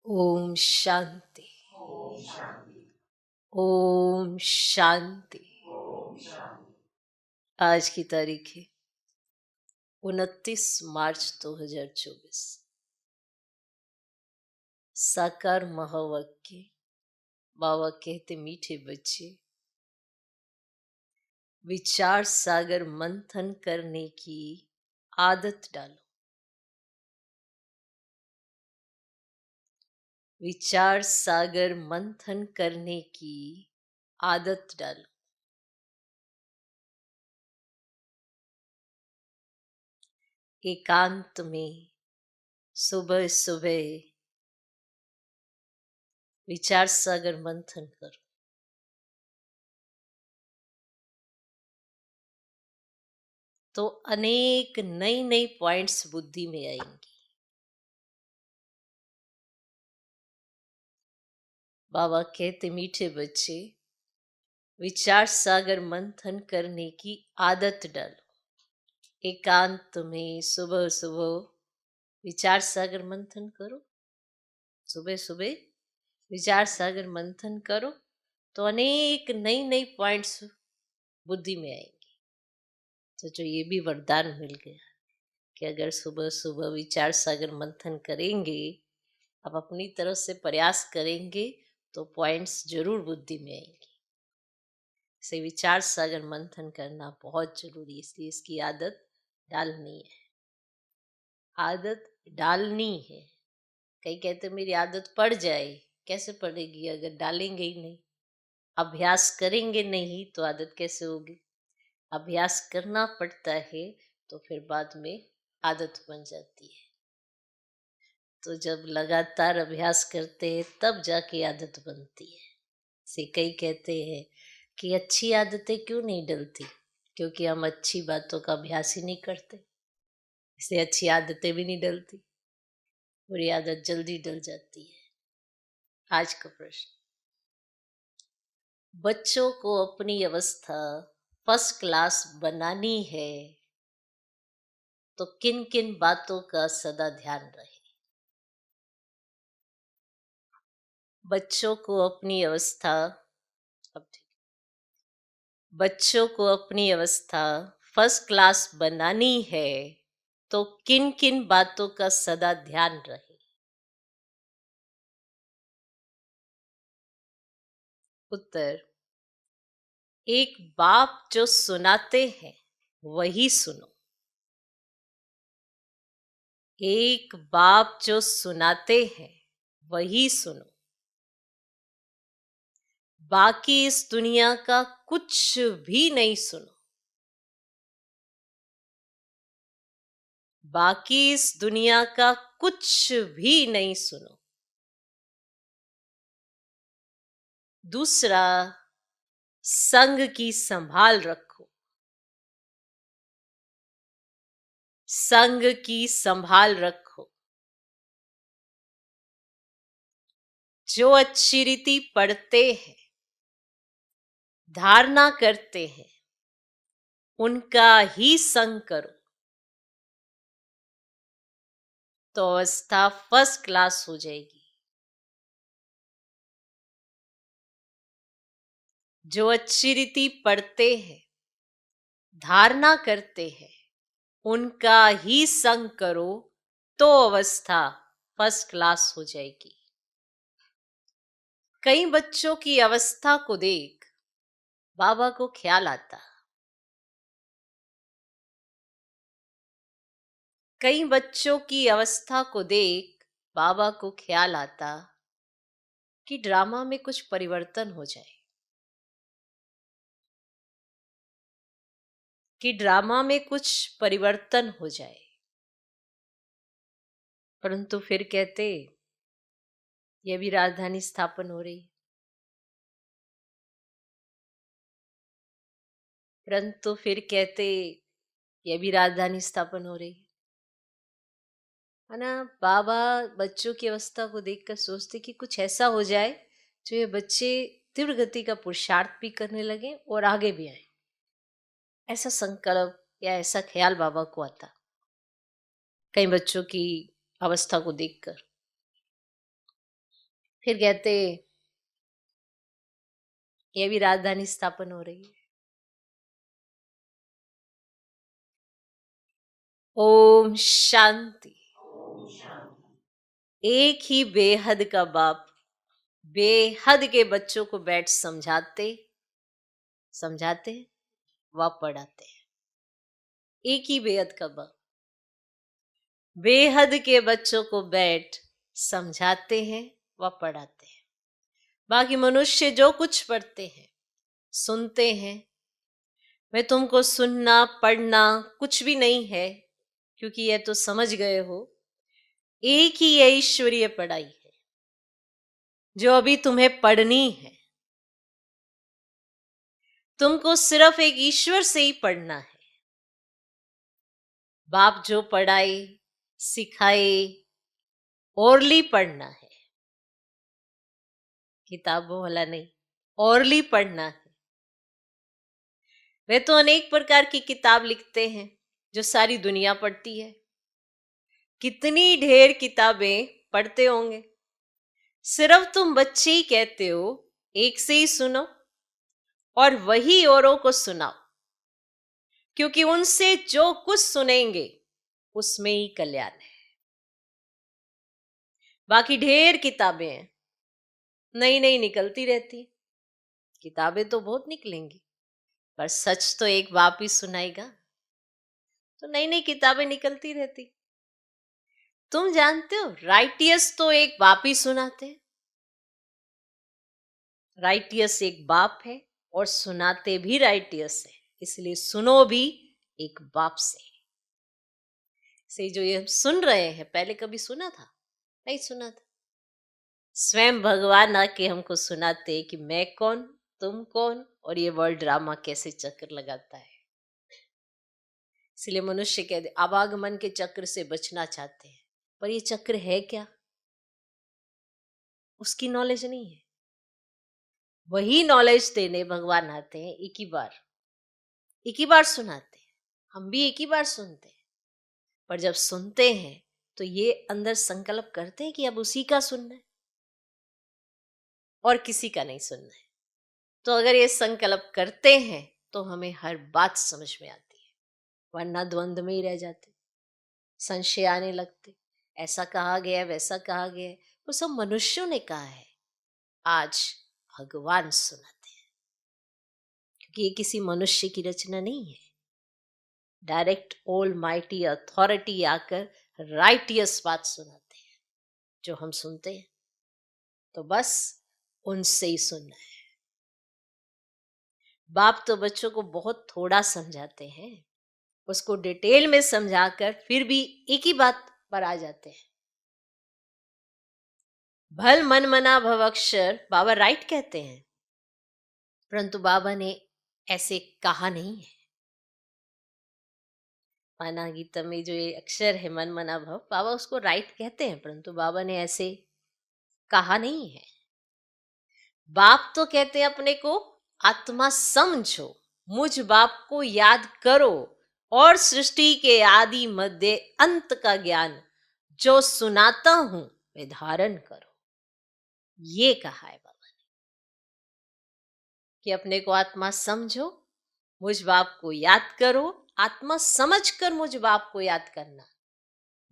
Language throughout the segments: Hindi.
ओम शांति। ओम शांति। आज की तारीख है 29 मार्च 2024। साकार महावाक्य। बाबा कहते मीठे बच्चे, विचार सागर मंथन करने की आदत डालो। विचार सागर मंथन करने की आदत डालो। एकांत में सुबह सुबह विचार सागर मंथन करो। तो अनेक नई नई पॉइंट्स बुद्धि में आएंगी। बाबा कहते मीठे बच्चे, विचार सागर मंथन करने की आदत डालो। एकांत में सुबह सुबह विचार सागर मंथन करो। सुबह सुबह विचार सागर मंथन करो तो अनेक नई नई पॉइंट्स बुद्धि में आएंगे। तो जो ये भी वरदान मिल गया कि अगर सुबह सुबह विचार सागर मंथन करेंगे, अब अपनी तरफ से प्रयास करेंगे तो पॉइंट्स जरूर बुद्धि में आएंगे। से विचार सागर मंथन करना बहुत जरूरी है, इसलिए इसकी आदत डालनी है। आदत डालनी है। कई कहते मेरी आदत पड़ जाए। कैसे पड़ेगी अगर डालेंगे ही नहीं? अभ्यास करेंगे नहीं तो आदत कैसे होगी? अभ्यास करना पड़ता है तो फिर बाद में आदत बन जाती है। तो जब लगातार अभ्यास करते हैं तब जाके आदत बनती है। से कई कहते हैं कि अच्छी आदतें क्यों नहीं डलती? क्योंकि हम अच्छी बातों का अभ्यास ही नहीं करते, इसलिए अच्छी आदतें भी नहीं डलती। बुरी आदत जल्दी डल जाती है। आज का प्रश्न, बच्चों को अपनी अवस्था फर्स्ट क्लास बनानी है तो किन किन बातों का सदा ध्यान रहे? बच्चों को अपनी अवस्था, अब ठीक, बच्चों को अपनी अवस्था फर्स्ट क्लास बनानी है तो किन किन बातों का सदा ध्यान रहे? उत्तर, एक बाप जो सुनाते हैं वही सुनो। एक बाप जो सुनाते हैं वही सुनो। बाकी इस दुनिया का कुछ भी नहीं सुनो। बाकी इस दुनिया का कुछ भी नहीं सुनो। दूसरा, संग की संभाल रखो। संग की संभाल रखो। जो अच्छी रीति पढ़ते हैं, धारणा करते हैं, उनका ही संग करो तो अवस्था फर्स्ट क्लास हो जाएगी। जो अच्छी रीति पढ़ते हैं, धारणा करते हैं, उनका ही संग करो तो अवस्था फर्स्ट क्लास हो जाएगी। कई बच्चों की अवस्था को देख बाबा को ख्याल आता। कई बच्चों की अवस्था को देख बाबा को ख्याल आता कि ड्रामा में कुछ परिवर्तन हो जाए, कि ड्रामा में कुछ परिवर्तन हो जाए। परंतु फिर कहते ये भी राजधानी स्थापन हो रही। परंतु फिर कहते ये भी राजधानी स्थापन हो रही है ना। बाबा बच्चों की अवस्था को देखकर सोचते कि कुछ ऐसा हो जाए जो ये बच्चे तीव्र गति का पुरुषार्थ भी करने लगे और आगे भी आए। ऐसा संकल्प या ऐसा ख्याल बाबा को आता कई बच्चों की अवस्था को देखकर। फिर कहते ये भी राजधानी स्थापन हो रही है। ओम शांति। एक ही बेहद का बाप बेहद के बच्चों को बैठ समझाते व पढ़ाते हैं। एक ही बेहद का बाप बेहद के बच्चों को बैठ समझाते हैं व पढ़ाते हैं। बाकी मनुष्य जो कुछ पढ़ते हैं सुनते हैं, मैं तुमको सुनना पढ़ना कुछ भी नहीं है, क्योंकि यह तो समझ गए हो एक ही ये ईश्वरीय पढ़ाई है जो अभी तुम्हें पढ़नी है। तुमको सिर्फ एक ईश्वर से ही पढ़ना है। बाप जो पढ़ाए सिखाए ओरली पढ़ना है, किताबों वाला नहीं, ओरली पढ़ना है। वे तो अनेक प्रकार की किताब लिखते हैं जो सारी दुनिया पढ़ती है। कितनी ढेर किताबें पढ़ते होंगे, सिर्फ तुम बच्चे ही कहते हो एक से ही सुनो और वही औरों को सुनाओ, क्योंकि उनसे जो कुछ सुनेंगे उसमें ही कल्याण है। बाकी ढेर किताबें हैं, नई नई निकलती रहती। किताबें तो बहुत निकलेंगी, पर सच तो एक बाप ही सुनाएगा, तो नई नई किताबें निकलती रहती। तुम जानते हो राइटियस तो एक बाप ही सुनाते हैं। राइटियस एक बाप है और सुनाते भी राइटियस है, इसलिए सुनो भी एक बाप से जो ये हम सुन रहे हैं पहले कभी सुना था? नहीं सुना था। स्वयं भगवान आके हमको सुनाते कि मैं कौन तुम कौन और ये वर्ल्ड ड्रामा कैसे चक्कर लगाता है। इसलिए मनुष्य कहते आवागमन के चक्र से बचना चाहते हैं, पर ये चक्र है क्या उसकी नॉलेज नहीं है। वही नॉलेज देने भगवान आते हैं, एक ही बार सुनाते हैं। हम भी एक ही बार सुनते हैं, पर जब सुनते हैं तो ये अंदर संकल्प करते हैं कि अब उसी का सुनना है और किसी का नहीं सुनना है। तो अगर ये संकल्प करते हैं तो हमें हर बात समझ में आती है, वरना द्वंद्व में ही रह जाते, संशय आने लगते, ऐसा कहा गया वैसा कहा गया। वो सब मनुष्यों ने कहा है, आज भगवान सुनाते हैं, क्योंकि ये किसी मनुष्य की रचना नहीं है। डायरेक्ट ऑल माइटी अथॉरिटी आकर राइटियस बात सुनाते हैं, जो हम सुनते हैं तो बस उनसे ही सुनना है। बाप तो बच्चों को बहुत थोड़ा समझाते हैं, उसको डिटेल में समझाकर फिर भी एक ही बात पर आ जाते हैं। भल मन मना भव अक्षर बाबा राइट कहते हैं, परंतु बाबा ने ऐसे कहा नहीं है। माना गीता में जो ये अक्षर है मन मना भव, बाबा उसको राइट कहते हैं, परंतु बाबा ने ऐसे कहा नहीं है। बाप तो कहते हैं अपने को आत्मा समझो, मुझ बाप को याद करो और सृष्टि के आदि मध्य अंत का ज्ञान जो सुनाता हूं वे धारण करो। ये कहा है बाबा ने कि अपने को आत्मा समझो, मुझ बाप को याद करो। आत्मा समझकर मुझ बाप को याद करना।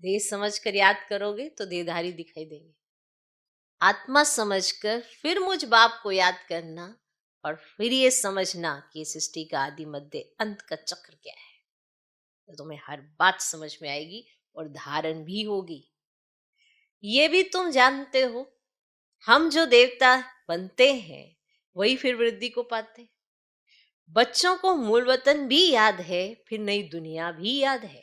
देह समझकर याद करोगे तो देहधारी दिखाई देंगे। आत्मा समझकर फिर मुझ बाप को याद करना और फिर ये समझना कि सृष्टि का आदि मध्य अंत का चक्र क्या है, तो तुम्हें हर बात समझ में आएगी और धारण भी होगी। ये भी तुम जानते हो, हम जो देवता बनते हैं वही फिर वृद्धि को पाते हैं। बच्चों को मूल वतन भी याद है, फिर नई दुनिया भी याद है।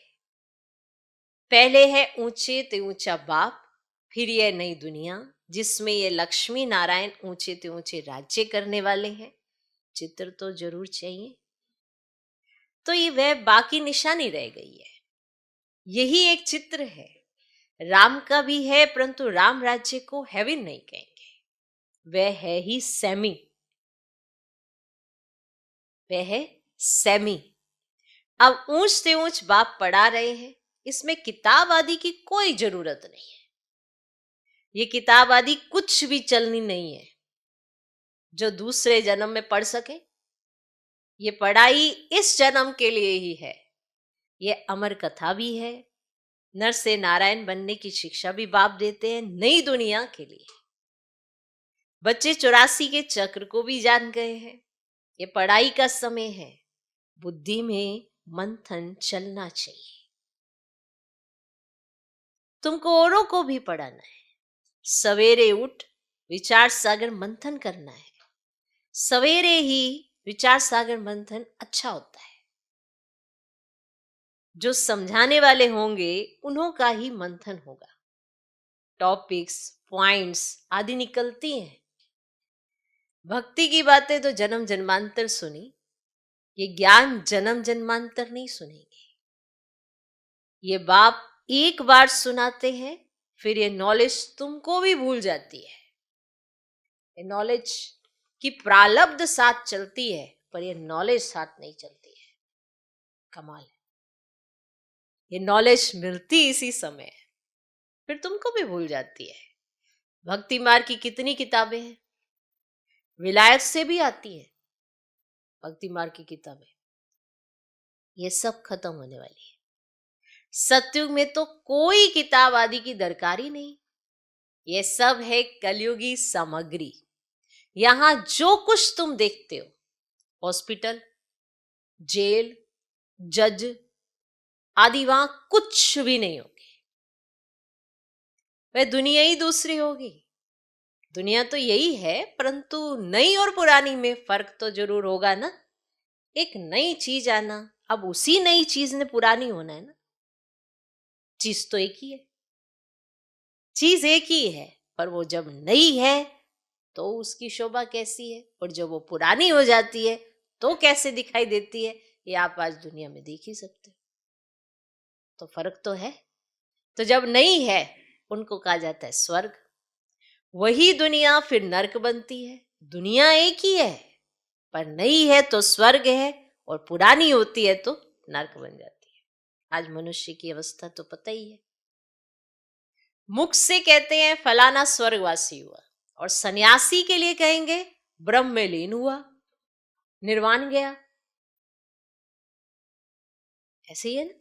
पहले है ऊंचे ते ऊंचा बाप, फिर यह नई दुनिया जिसमें ये लक्ष्मी नारायण ऊंचे ते ऊंचे राज्य करने वाले हैं। चित्र तो जरूर चाहिए, तो ये वह बाकी निशानी रह गई है। यही एक चित्र है। राम का भी है, परंतु राम राज्य को हेवन नहीं कहेंगे, वह है ही सेमी, वह है सेमी। अब ऊंच से ऊंच बाप पढ़ा रहे हैं, इसमें किताब आदि की कोई जरूरत नहीं है। ये किताब आदि कुछ भी चलनी नहीं है जो दूसरे जन्म में पढ़ सके। ये पढ़ाई इस जन्म के लिए ही है। ये अमर कथा भी है। नर से नारायण बनने की शिक्षा भी बाप देते हैं नई दुनिया के लिए। बच्चे 84 के चक्र को भी जान गए हैं। ये पढ़ाई का समय है। बुद्धि में मंथन चलना चाहिए। तुमको औरों को भी पढ़ाना है। सवेरे उठ विचार सागर मंथन करना है। सवेरे ही विचार सागर मंथन अच्छा होता है। जो समझाने वाले होंगे उन्हों का ही मंथन होगा। टॉपिक्स, पॉइंट्स आदि निकलती हैं। भक्ति की बातें तो जन्म जन्मांतर सुनी, ये ज्ञान जन्म जन्मांतर नहीं सुनेंगे। ये बाप एक बार सुनाते हैं, फिर ये नॉलेज तुमको भी भूल जाती है। ये नॉलेज की प्रारब्ध साथ चलती है, पर ये नॉलेज साथ नहीं चलती है। कमाल है। ये नॉलेज मिलती इसी समय है, फिर तुमको भी भूल जाती है। भक्ति मार्ग की कितनी किताबें हैं, विलायत से भी आती है भक्ति मार्ग की किताबें। ये सब खत्म होने वाली है। सतयुग में तो कोई किताब आदि की दरकार ही नहीं। ये सब है कलयुगी सामग्री। यहां जो कुछ तुम देखते हो, हॉस्पिटल, जेल, जज आदि, वहां कुछ भी नहीं होगी। वह दुनिया ही दूसरी होगी। दुनिया तो यही है, परंतु नई और पुरानी में फर्क तो जरूर होगा ना। एक नई चीज आना, अब उसी नई चीज ने पुरानी होना है ना। चीज तो एक ही है, चीज एक ही है, पर वो जब नई है तो उसकी शोभा कैसी है, और जब वो पुरानी हो जाती है तो कैसे दिखाई देती है, ये आप आज दुनिया में देख ही सकते हो। तो फर्क तो है। तो जब नई है उनको कहा जाता है स्वर्ग। वही दुनिया फिर नर्क बनती है। दुनिया एक ही है, पर नई है तो स्वर्ग है, और पुरानी होती है तो नर्क बन जाती है। आज मनुष्य की अवस्था तो पता ही है। मुख से कहते हैं फलाना स्वर्गवासी हुआ, और सन्यासी के लिए कहेंगे ब्रह्म में लीन हुआ, निर्वाण गया। ऐसे ही है ना।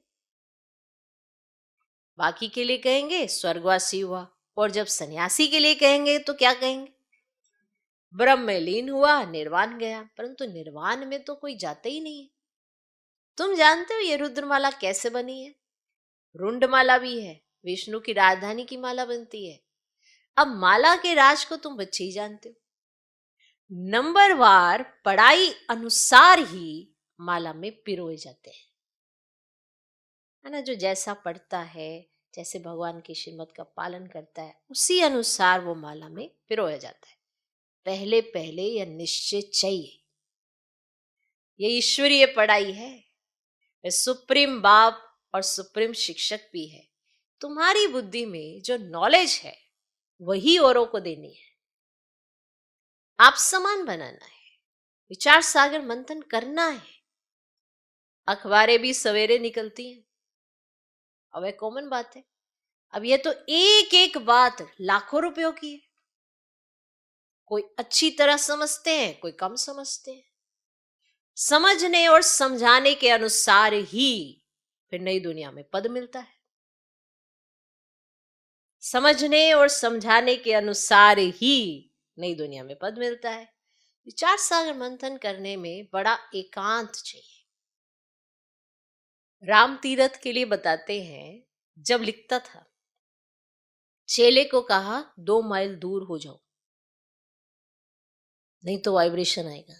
बाकी के लिए कहेंगे स्वर्गवासी हुआ, और जब सन्यासी के लिए कहेंगे तो क्या कहेंगे? ब्रह्म में लीन हुआ, निर्वाण गया। परंतु निर्वाण में तो कोई जाता ही नहीं है। तुम जानते हो ये रुद्रमाला कैसे बनी है? रुंडमाला भी है, विष्णु की राजधानी की माला बनती है। अब माला के राज को तुम बच्चे ही जानते हो। नंबरवार पढ़ाई अनुसार ही माला में पिरोए जाते हैं, है ना। जो जैसा पढ़ता है, जैसे भगवान की श्रीमत का पालन करता है, उसी अनुसार वो माला में पिरोया जाता है। पहले पहले यह निश्चय चाहिए। ये ईश्वरीय पढ़ाई है। वे सुप्रीम बाप और सुप्रीम शिक्षक भी है। तुम्हारी बुद्धि में जो नॉलेज है वही औरों को देनी है। आप समान बनाना है, विचार सागर मंथन करना है। अखबारें भी सवेरे निकलती हैं, अब यह कॉमन बात है। अब ये तो एक एक बात लाखों रुपयों की है। कोई अच्छी तरह समझते हैं, कोई कम समझते हैं। समझने और समझाने के अनुसार ही फिर नई दुनिया में पद मिलता है। समझने और समझाने के अनुसार ही नई दुनिया में पद मिलता है। विचार सागर मंथन करने में बड़ा एकांत चाहिए। राम तीरथ के लिए बताते हैं, जब लिखता था, चेले को कहा 2 माइल दूर हो जाओ, नहीं तो वाइब्रेशन आएगा,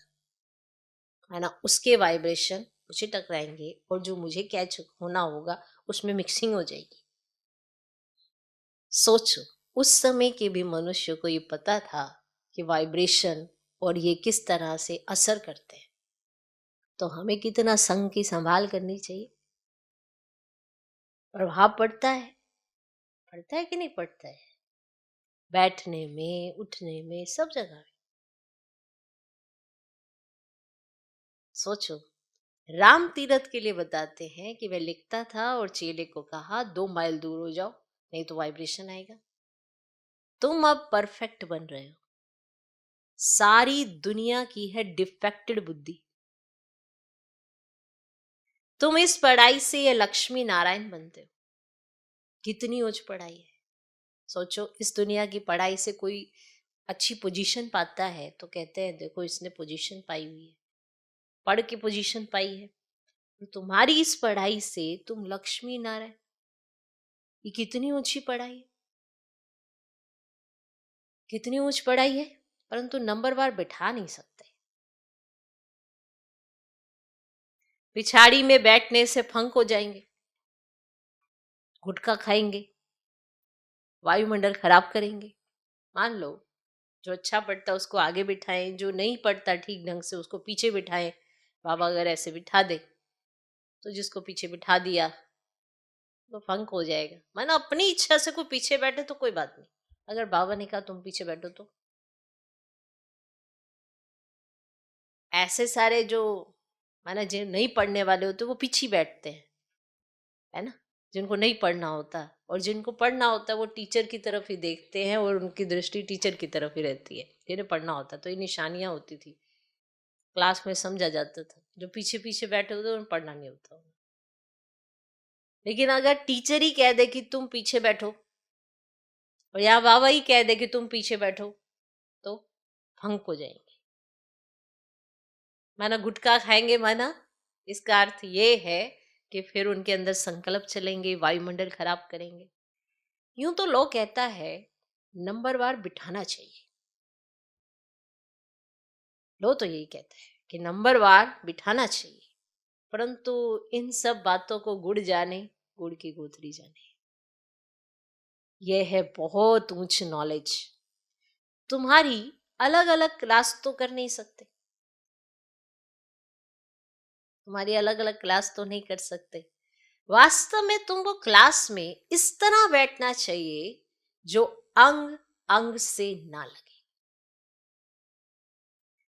है ना। उसके वाइब्रेशन मुझे टकराएंगे, और जो मुझे कैच होना होगा उसमें मिक्सिंग हो जाएगी। सोचो, उस समय के भी मनुष्य को ये पता था कि वाइब्रेशन और ये किस तरह से असर करते हैं। तो हमें कितना संग की संभाल करनी चाहिए। प्रभाव पड़ता है कि नहीं पड़ता है? बैठने में, उठने में, सब जगह में। सोचो, राम तीरथ के लिए बताते हैं कि वह लिखता था और चेले को कहा 2 माइल दूर हो जाओ, नहीं तो वाइब्रेशन आएगा। तुम अब परफेक्ट बन रहे हो। सारी दुनिया की है डिफेक्टेड बुद्धि। तुम इस पढ़ाई से ये लक्ष्मी नारायण बनते हो। कितनी उच्च पढ़ाई है। सोचो, इस दुनिया की पढ़ाई से कोई अच्छी पोजीशन पाता है तो कहते हैं देखो इसने पोजीशन पाई हुई है, पढ़ के पोजीशन पाई है। तो तुम्हारी इस पढ़ाई से तुम लक्ष्मी नारायण, ये कितनी ऊंची पढ़ाई है, कितनी ऊंच पढ़ाई है। परंतु नंबर बार बिठा नहीं सकते। पिछाड़ी में बैठने से फंक हो जाएंगे, गुटखा खाएंगे, वायुमंडल खराब करेंगे। मान लो जो अच्छा पढ़ता है उसको आगे बिठाएं, जो नहीं पढ़ता ठीक ढंग से उसको पीछे बिठाएं। बाबा अगर ऐसे बिठा दे तो जिसको पीछे बिठा दिया तो फंक हो जाएगा। माना अपनी इच्छा से कोई पीछे बैठे तो कोई बात नहीं, अगर बाबा ने कहा तुम पीछे बैठो तो। ऐसे सारे जो माना जो नहीं पढ़ने वाले होते वो पीछे बैठते हैं, है ना, जिनको नहीं पढ़ना होता। और जिनको पढ़ना होता है वो टीचर की तरफ ही देखते हैं और उनकी दृष्टि टीचर की तरफ ही रहती है। जिन्हें पढ़ना होता तो ये निशानियां होती थी, क्लास में समझा जाता था। जो पीछे पीछे बैठे होते उन्हें पढ़ना नहीं होता। लेकिन अगर टीचर ही कह दे कि तुम पीछे बैठो और यहाँ बाबा ही कह दे कि तुम पीछे बैठो तो भंग हो जाएंगे। माना गुटखा खाएंगे, माना इसका अर्थ ये है कि फिर उनके अंदर संकल्प चलेंगे, वायुमंडल खराब करेंगे। यूं तो लोग कहता है नंबरवार बिठाना चाहिए, लोग तो यही कहते हैं कि नंबरवार बिठाना चाहिए। परंतु इन सब बातों को गुड़ जाने, गुड़ की गोथरी जाने। यह है बहुत ऊंच नॉलेज। तुम्हारी अलग अलग क्लास तो कर नहीं सकते, तुम्हारी अलग अलग क्लास तो नहीं कर सकते। वास्तव में तुमको क्लास में इस तरह बैठना चाहिए जो अंग अंग से ना लगे।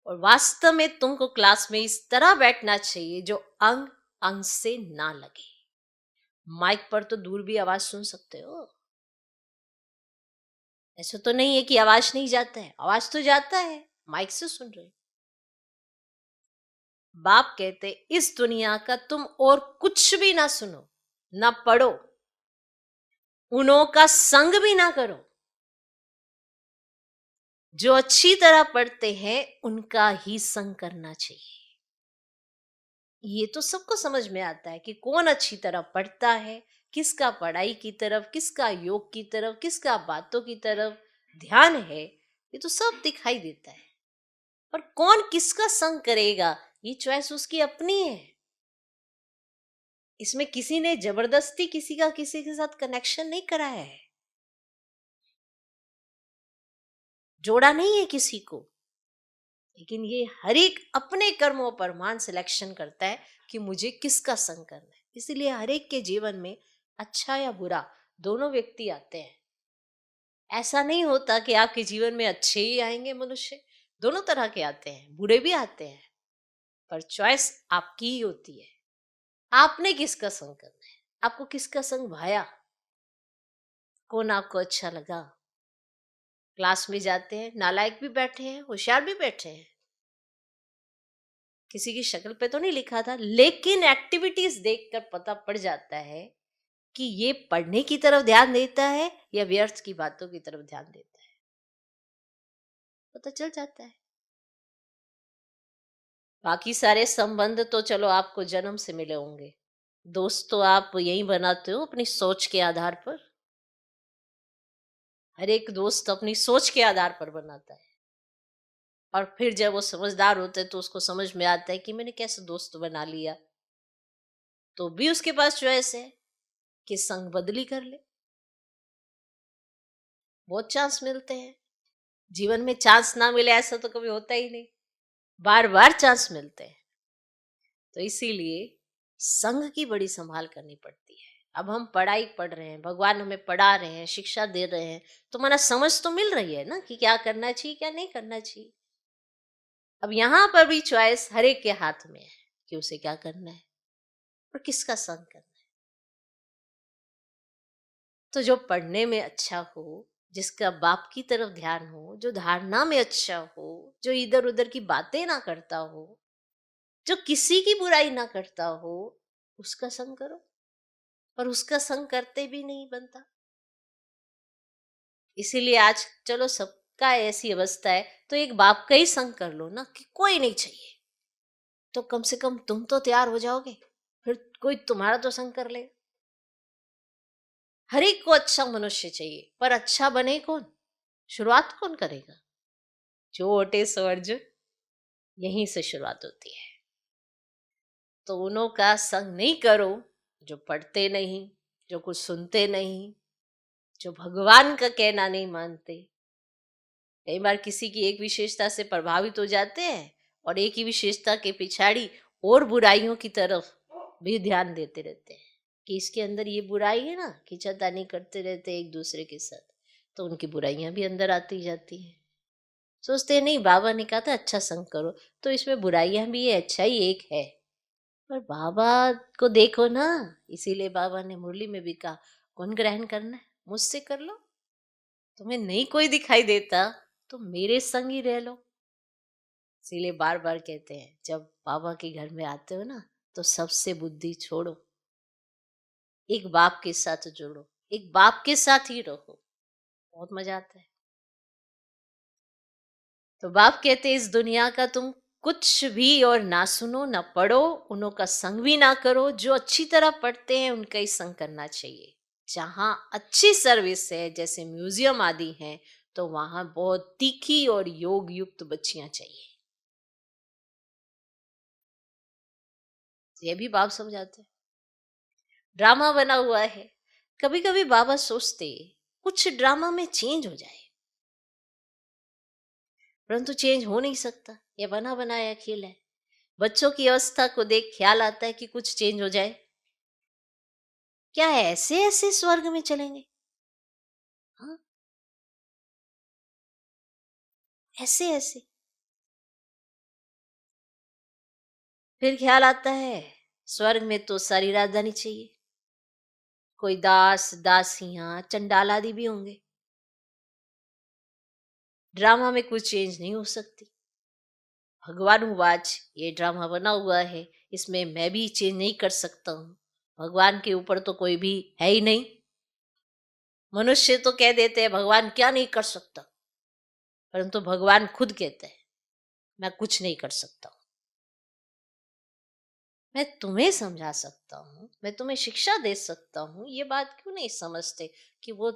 और वास्तव में तुमको क्लास में इस तरह बैठना चाहिए जो अंग अंग से ना लगे। माइक पर तो दूर भी आवाज सुन सकते हो, ऐसा तो नहीं है कि आवाज नहीं जाता है, आवाज तो जाता है, माइक से सुन रहे हो। बाप कहते इस दुनिया का तुम और कुछ भी ना सुनो, ना पढ़ो, उन्हों का संग भी ना करो। जो अच्छी तरह पढ़ते हैं उनका ही संग करना चाहिए। ये तो सबको समझ में आता है कि कौन अच्छी तरह पढ़ता है, किसका पढ़ाई की तरफ, किसका योग की तरफ, किसका बातों की तरफ ध्यान है। ये तो सब दिखाई देता है। पर कौन किसका संग करेगा ये चॉइस उसकी अपनी है। इसमें किसी ने जबरदस्ती किसी का किसी के साथ कनेक्शन नहीं कराया है, जोड़ा नहीं है किसी को। लेकिन ये हर एक अपने कर्मों पर मान सिलेक्शन करता है कि मुझे किसका संग करना है। इसीलिए हर एक के जीवन में अच्छा या बुरा दोनों व्यक्ति आते हैं। ऐसा नहीं होता कि आपके जीवन में अच्छे ही आएंगे मनुष्य, दोनों तरह के आते हैं, बुरे भी आते हैं। पर चॉइस आपकी ही होती है, आपने किसका संग करना है, आपको किसका संग भाया, कौन आपको अच्छा लगा। क्लास में जाते हैं, नालायक भी बैठे हैं, होशियार भी बैठे हैं, किसी की शक्ल पे तो नहीं लिखा था, लेकिन एक्टिविटीज देखकर पता पड़ जाता है कि ये पढ़ने की तरफ ध्यान देता है या व्यर्थ की बातों की तरफ ध्यान देता है, पता चल जाता है। बाकी सारे संबंध तो चलो आपको जन्म से मिले होंगे, दोस्त तो आप यही बनाते हो अपनी सोच के आधार पर। हर एक दोस्त अपनी सोच के आधार पर बनाता है। और फिर जब वो समझदार होते हैं तो उसको समझ में आता है कि मैंने कैसे दोस्त बना लिया। तो भी उसके पास चॉइस है कि संग बदली कर ले। बहुत चांस मिलते हैं जीवन में, चांस ना मिले ऐसा तो कभी होता ही नहीं, बार बार चांस मिलते हैं। तो इसीलिए संग की बड़ी संभाल करनी पड़ती है। अब हम पढ़ाई पढ़ रहे हैं, भगवान हमें पढ़ा रहे हैं, शिक्षा दे रहे हैं, तो माना समझ तो मिल रही है ना कि क्या करना चाहिए क्या नहीं करना चाहिए। अब यहाँ पर भी चॉइस हर एक के हाथ में है कि उसे क्या करना है और किसका संग करना है। तो जो पढ़ने में अच्छा हो जिसका बाप की तरफ ध्यान हो, जो धारणा में अच्छा हो, जो इधर उधर की बातें ना करता हो, जो किसी की बुराई ना करता हो, उसका संग करो। पर उसका संग करते भी नहीं बनता। इसीलिए आज चलो सबका ऐसी अवस्था है, तो एक बाप का ही संग कर लो ना, कि कोई नहीं चाहिए, तो कम से कम तुम तो तैयार हो जाओगे, फिर कोई तुम्हारा तो संग कर ले। हर एक को अच्छा मनुष्य चाहिए, पर अच्छा बने कौन? शुरुआत कौन करेगा? छोटे सो अर्जुन, यहीं से शुरुआत होती है। तो उन्हों का संग नहीं करो जो पढ़ते नहीं, जो कुछ सुनते नहीं, जो भगवान का कहना नहीं मानते। कई बार किसी की एक विशेषता से प्रभावित हो जाते हैं और एक ही विशेषता के पिछाड़ी और बुराइयों की तरफ भी ध्यान देते रहते हैं, कि इसके अंदर ये बुराई है ना, खींचातानी करते रहते एक दूसरे के साथ, तो उनकी बुराइयां भी अंदर आती जाती हैं। सोचते हैं नहीं, बाबा ने कहा था अच्छा संग करो, तो इसमें बुराइयां भी है, अच्छा ही एक है। पर बाबा को देखो ना, इसीलिए बाबा ने मुरली में भी कहा, कौन ग्रहण करना है, मुझसे कर लो। तुम्हें नहीं कोई दिखाई देता तो मेरे संग ही रह लो। इसीलिए बार बार कहते हैं, जब बाबा के घर में आते हो ना, तो सबसे बुद्धि छोड़ो, एक बाप के साथ जोड़ो, एक बाप के साथ ही रहो, बहुत मजा आता है। तो बाप कहते हैं, इस दुनिया का तुम कुछ भी और ना सुनो ना पढ़ो, उन्हों का संग भी ना करो, जो अच्छी तरह पढ़ते हैं उनका ही संग करना चाहिए। जहाँ अच्छी सर्विस है, जैसे म्यूजियम आदि हैं, तो वहां बहुत तीखी और योग युक्त बच्चियां चाहिए। ये भी बाप समझाते हैं। ड्रामा बना हुआ है, कभी कभी बाबा सोचते कुछ ड्रामा में चेंज हो जाए, परंतु चेंज हो नहीं सकता, यह बना बनाया खेल है। बच्चों की अवस्था को देख ख्याल आता है कि कुछ चेंज हो जाए, क्या ऐसे ऐसे स्वर्ग में चलेंगे? हाँ, ऐसे ऐसे। फिर ख्याल आता है, स्वर्ग में तो सारी राजधानी चाहिए, कोई दास दासियां चंडाल आदि भी होंगे। ड्रामा में कुछ चेंज नहीं हो सकती। भगवान वाच, ये ड्रामा बना हुआ है, इसमें मैं भी चेंज नहीं कर सकता हूं। भगवान के ऊपर तो कोई भी है ही नहीं। मनुष्य तो कह देते हैं भगवान क्या नहीं कर सकता, परंतु भगवान खुद कहते हैं मैं कुछ नहीं कर सकता हूं। मैं तुम्हें समझा सकता हूँ, मैं तुम्हें शिक्षा दे सकता हूँ, ये बात क्यों नहीं समझते कि वो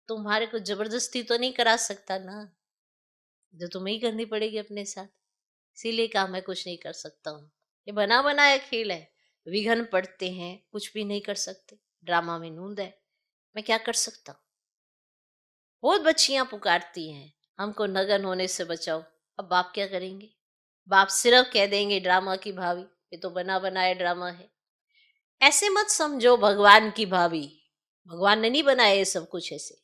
तुम्हारे को जबरदस्ती तो नहीं करा सकता ना, जो तुम्हें ही करनी पड़ेगी अपने साथ। इसीलिए कहा मैं कुछ नहीं कर सकता हूँ। ये बना बनाया खेल है, विघन पड़ते हैं, कुछ भी नहीं कर सकते, ड्रामा में नूंद है, मैं क्या कर सकता हूँ। बहुत बच्चियां पुकारती हैं हमको नगन होने से बचाओ, अब बाप क्या करेंगे? बाप सिर्फ कह देंगे ड्रामा की भाभी, ये तो बना बनाया ड्रामा है। ऐसे मत समझो भगवान की भाभी, भगवान ने नहीं बनाया ये सब कुछ ऐसे।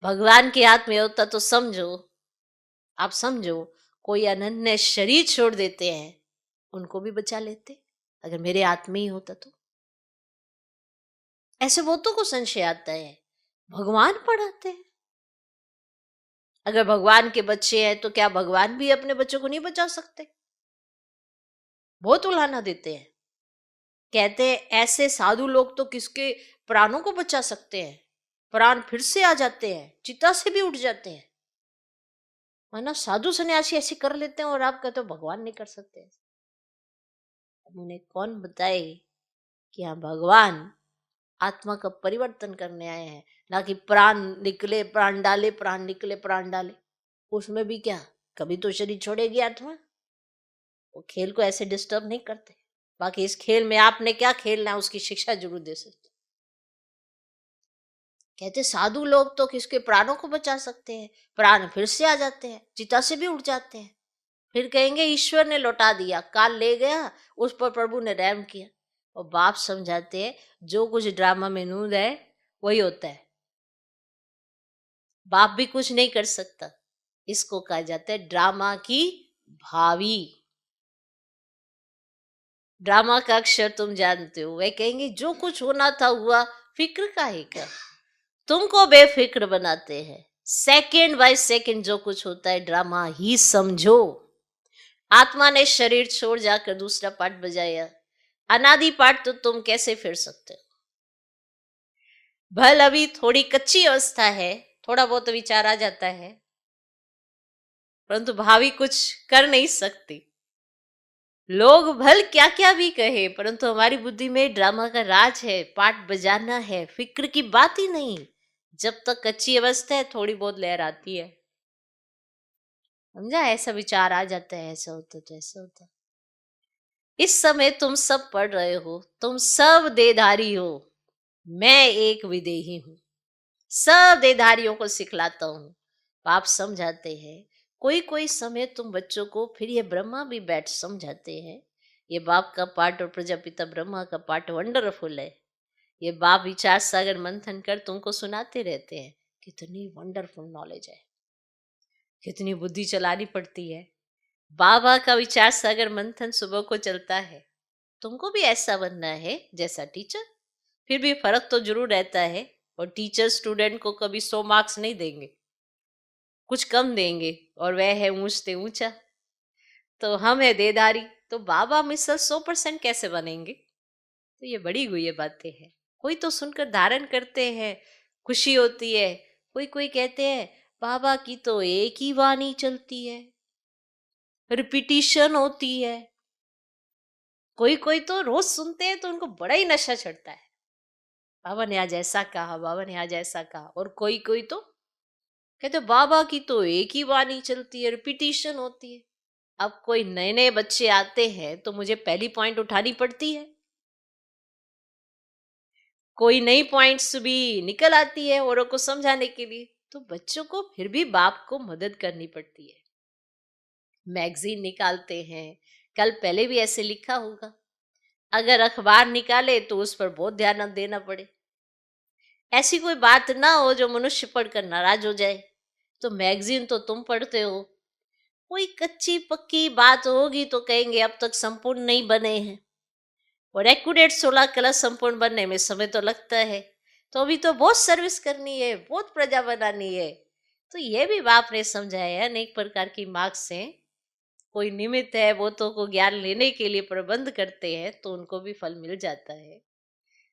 भगवान के हाथ में होता तो समझो, आप समझो, कोई अनन्य शरीर छोड़ देते हैं, उनको भी बचा लेते, अगर मेरे हाथ में ही होता तो। ऐसे बहुतों को संशय आता है, भगवान पढ़ाते हैं। अगर भगवान के बच्चे हैं तो क्या भगवान भी अपने बच्चों को नहीं बचा सकते? बहुत उलाहना देते हैं, कहते हैं ऐसे साधु लोग तो किसके प्राणों को बचा सकते हैं, प्राण फिर से आ जाते हैं, चिता से भी उठ जाते हैं। माना साधु सन्यासी ऐसे कर लेते हैं और आप कहते हो भगवान नहीं कर सकते। अब उन्हें कौन बताए कि हाँ भगवान आत्मा का परिवर्तन करने आए हैं, ना कि प्राण निकले प्राण डाले, प्राण निकले प्राण डाले। उसमें भी क्या, कभी तो शरीर छोड़ेगी आत्मा। वो खेल को ऐसे डिस्टर्ब नहीं करते। बाकी इस खेल में आपने क्या खेलना है उसकी शिक्षा जरूर दे सकते। कहते साधु लोग तो किसके प्राणों को बचा सकते हैं, प्राण फिर से आ जाते हैं, चिता से भी उठ जाते हैं। फिर कहेंगे ईश्वर ने लौटा दिया, काल ले गया, उस पर प्रभु ने रहम किया। और बाप समझाते हैं जो कुछ ड्रामा में नूंद है वही होता है, बाप भी कुछ नहीं कर सकता। इसको कहा जाता है ड्रामा की भावी। ड्रामा का अक्षर तुम जानते हो, वह कहेंगे जो कुछ होना था हुआ, फिक्र का है क्या। तुमको बेफिक्र बनाते हैं। सेकंड बाय सेकंड जो कुछ होता है ड्रामा ही समझो। आत्मा ने शरीर छोड़ जाकर दूसरा पार्ट बजाया, अनादि पार्ट तो तुम कैसे फिर सकते हो? भल अभी थोड़ी कच्ची अवस्था है, थोड़ा बहुत विचार आ जाता है, परंतु भावी कुछ कर नहीं सकती। लोग भल क्या क्या भी कहे, परंतु हमारी बुद्धि में ड्रामा का राज है, पार्ट बजाना है, फिक्र की बात ही नहीं। जब तक कच्ची अवस्था है थोड़ी बहुत लहर आती है, समझा? ऐसा विचार आ जाता है, ऐसा होता तो ऐसा होता। इस समय तुम सब पढ़ रहे हो, तुम सब देहधारी हो, मैं एक विदेही हूं, सब देहधारियों को सिखलाता हूं। तो आप समझाते हैं। कोई कोई समय तुम बच्चों को, फिर ये ब्रह्मा भी बैठ समझाते हैं। ये बाप का पाठ और प्रजापिता ब्रह्मा का पाठ वंडरफुल है। ये बाप विचार सागर मंथन कर तुमको सुनाते रहते हैं। कितनी वंडरफुल नॉलेज है, कितनी बुद्धि चलानी पड़ती है। बाबा का विचार सागर मंथन सुबह को चलता है। तुमको भी ऐसा बनना है जैसा टीचर। फिर भी फर्क तो जरूर रहता है, और टीचर स्टूडेंट को कभी 100 मार्क्स नहीं देंगे, कुछ कम देंगे, और वह है ऊंचते ऊंचा। तो हम है देदारी, तो बाबा मिसल 100% कैसे बनेंगे? तो ये बड़ी हुई ये बातें हैं। कोई तो सुनकर धारण करते हैं, खुशी होती है। कोई कोई कहते हैं बाबा की तो एक ही वाणी चलती है, रिपीटिशन होती है। कोई कोई तो रोज सुनते हैं तो उनको बड़ा ही नशा चढ़ता है, बाबा ने आज ऐसा कहा, बाबा ने आज ऐसा कहा। और कोई कोई तो कहते बाबा की तो एक ही वाणी चलती है, रिपीटिशन होती है। अब कोई नए नए बच्चे आते हैं तो मुझे पहली पॉइंट उठानी पड़ती है, कोई नई पॉइंट्स भी निकल आती है औरों को समझाने के लिए, तो बच्चों को फिर भी बाप को मदद करनी पड़ती है। मैगजीन निकालते हैं, कल पहले भी ऐसे लिखा होगा। अगर अखबार निकाले तो उस पर बहुत ध्यान देना पड़े, ऐसी कोई बात ना हो जो मनुष्य पढ़कर नाराज हो जाए। तो मैगजीन तो तुम पढ़ते हो, कोई कच्ची पक्की बात होगी तो कहेंगे अब तक संपूर्ण नहीं बने हैं, और एक्यूरेट 16 कलश संपूर्ण बनने में समय तो लगता है। तो अभी तो बहुत सर्विस करनी है, बहुत प्रजा बनानी है। तो ये भी बाप ने समझाया है, अनेक प्रकार की मार्क्स से कोई निमित्त है, वो तो को ज्ञान लेने के लिए प्रबंध करते हैं तो उनको भी फल मिल जाता है।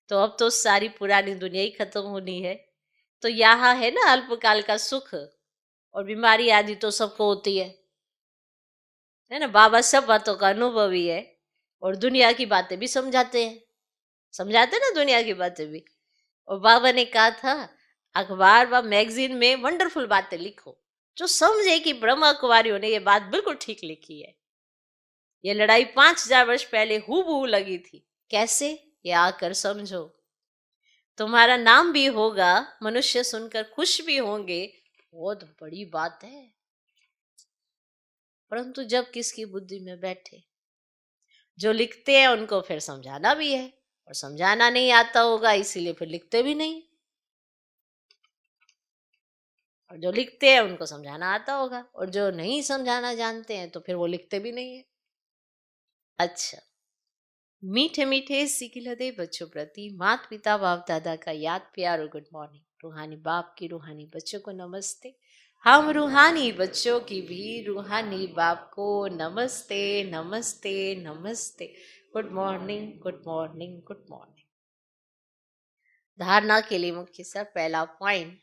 तो अब तो सारी पुरानी दुनिया ही खत्म होनी है, तो यहाँ है ना अल्पकाल का सुख, और बीमारी आदि तो सबको होती है ना। बाबा सब बातों का अनुभवी है, और दुनिया की बातें भी समझाते हैं, समझाते ना दुनिया की बातें भी। और बाबा ने कहा था अखबार व मैगजीन में वंडरफुल बातें लिखो, जो समझे कि ब्रह्मा कुमारियों ने ये बात बिल्कुल ठीक लिखी है। ये लड़ाई 5000 वर्ष पहले हूबहू लगी थी, कैसे, ये आकर समझो। तुम्हारा नाम भी होगा, मनुष्य सुनकर खुश भी होंगे, बहुत बड़ी बात है। परंतु जब किसकी बुद्धि में बैठे, जो लिखते हैं उनको फिर समझाना भी है, और समझाना नहीं आता होगा इसीलिए फिर लिखते भी नहीं, और जो लिखते हैं उनको समझाना आता होगा, और जो नहीं समझाना जानते हैं तो फिर वो लिखते भी नहीं है। अच्छा, मीठे मीठे सिकिलदे बच्चों प्रति माता पिता बाप दादा का याद प्यार और गुड मॉर्निंग। रूहानी बाप की रूहानी बच्चों को नमस्ते। हम रूहानी बच्चों की भी रूहानी बाप को नमस्ते नमस्ते नमस्ते। Good morning good morning good morning. धारणा के लिए मुख्य सर पहला पॉइंट,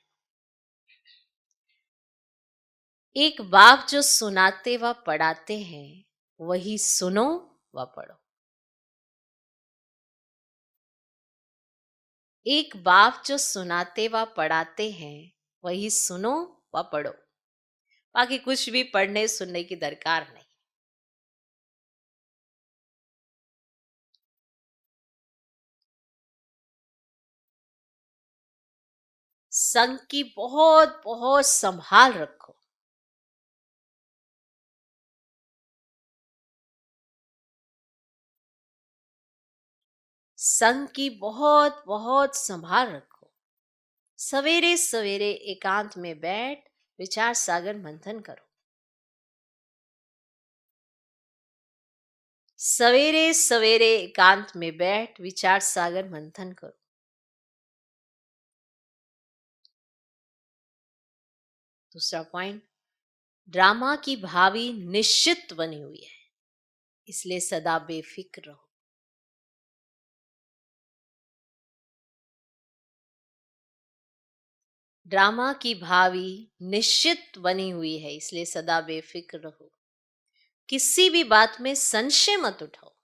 एक बाप जो सुनाते व पढ़ाते हैं वही सुनो व पढ़ो। एक बाप जो सुनाते व पढ़ाते हैं वही सुनो व पढ़ो, बाकी कुछ भी पढ़ने सुनने की दरकार नहीं। संग की बहुत बहुत संभाल रखो। संग की बहुत बहुत संभाल रखो। सवेरे सवेरे एकांत में बैठ विचार सागर मंथन करो। सवेरे सवेरे एकांत में बैठ विचार सागर मंथन करो। दूसरा पॉइंट, ड्रामा की भावी निश्चित बनी हुई है, इसलिए सदा बेफिक्र रहो। ड्रामा की भावी निश्चित बनी हुई है, इसलिए सदा बेफिक्र रहो। किसी भी बात में संशय मत उठाओ।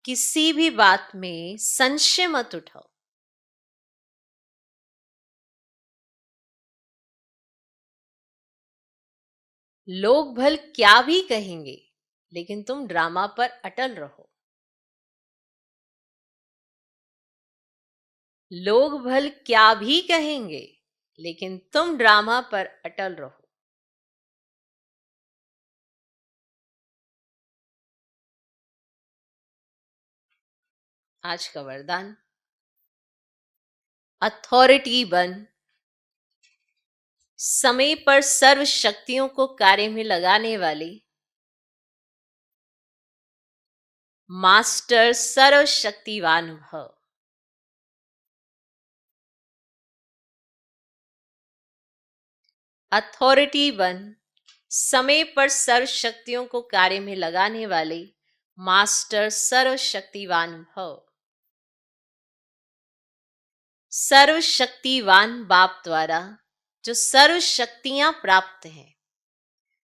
किसी भी बात में संशय मत उठाओ। लोग भल क्या भी कहेंगे, लेकिन तुम ड्रामा पर अटल रहो। लोग भल क्या भी कहेंगे, लेकिन तुम ड्रामा पर अटल रहो। आज का वरदान, अथॉरिटी बन, समय पर सर्व शक्तियों को कार्य में लगाने वाली मास्टर सर्वशक्तिवान भव। अथॉरिटी बन, समय पर सर्व शक्तियों को कार्य में लगाने वाले मास्टर सर्वशक्तिवान भव। सर्वशक्तिवान बाप द्वारा जो सर्व शक्तियां प्राप्त हैं,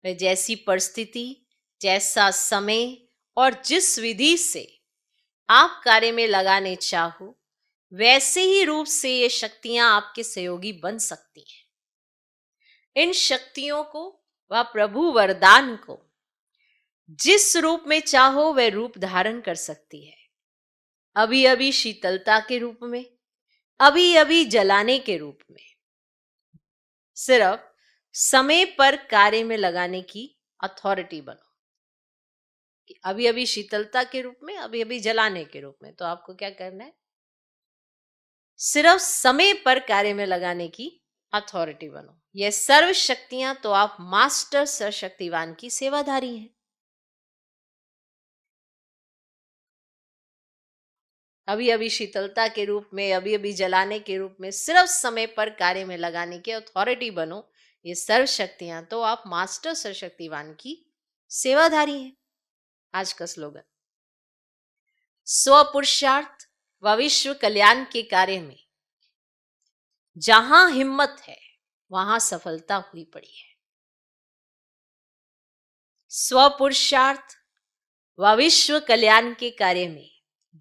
वह जैसी परिस्थिति, जैसा समय और जिस विधि से आप कार्य में लगाने चाहो, वैसे ही रूप से ये शक्तियां आपके सहयोगी बन सकती हैं। इन शक्तियों को व प्रभु वरदान को जिस रूप में चाहो वह रूप धारण कर सकती है। अभी अभी शीतलता के रूप में, अभी अभी जलाने के रूप में। सिर्फ समय पर कार्य में लगाने की अथॉरिटी बनो। कि अभी अभी शीतलता के रूप में, अभी अभी जलाने के रूप में। तो आपको क्या करना है? सिर्फ समय पर कार्य में लगाने की अथॉरिटी बनो। यह सर्व शक्तियां तो आप मास्टर सर्वशक्तिवान की सेवाधारी हैं। अभी अभी शीतलता के रूप में, अभी अभी जलाने के रूप में सिर्फ समय पर कार्य में लगाने की अथॉरिटी बनो। ये सर्व शक्तियां तो आप मास्टर सर्वशक्तिवान की सेवाधारी हैं। आज का स्लोगन, स्वपुरुषार्थ व विश्व कल्याण के कार्य में जहां हिम्मत है वहां सफलता हुई पड़ी है। स्वपुरुषार्थ व विश्व कल्याण के कार्य में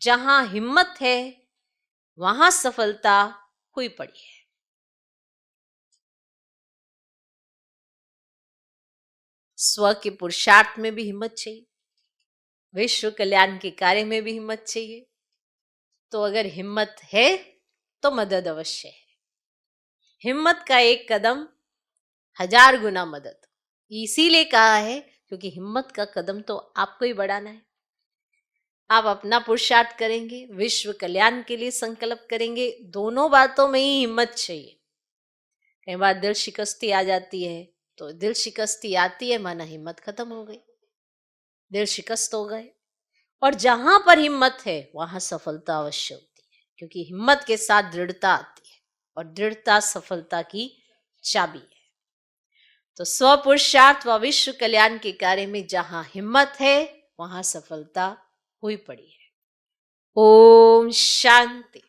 जहां हिम्मत है वहां सफलता हुई पड़ी है। स्व के पुरुषार्थ में भी हिम्मत चाहिए, विश्व कल्याण के कार्य में भी हिम्मत चाहिए। तो अगर हिम्मत है तो मदद अवश्य है। हिम्मत का एक कदम 1000 गुना मदद। इसीलिए कहा है क्योंकि हिम्मत का कदम तो आपको ही बढ़ाना है। आप अपना पुरुषार्थ करेंगे, विश्व कल्याण के लिए संकल्प करेंगे, दोनों बातों में ही हिम्मत चाहिए। कई बार दिल शिकस्ती आ जाती है, तो दिल शिकस्ती आती है माना हिम्मत खत्म हो गई, दिल शिकस्त हो गए। और जहां पर हिम्मत है वहां सफलता अवश्य होती है, क्योंकि हिम्मत के साथ दृढ़ता आती है और दृढ़ता सफलता की चाबी है। तो स्व पुरुषार्थ व विश्व कल्याण के कार्य में जहां हिम्मत है वहां सफलता हुई पड़ी है। ओम शांति।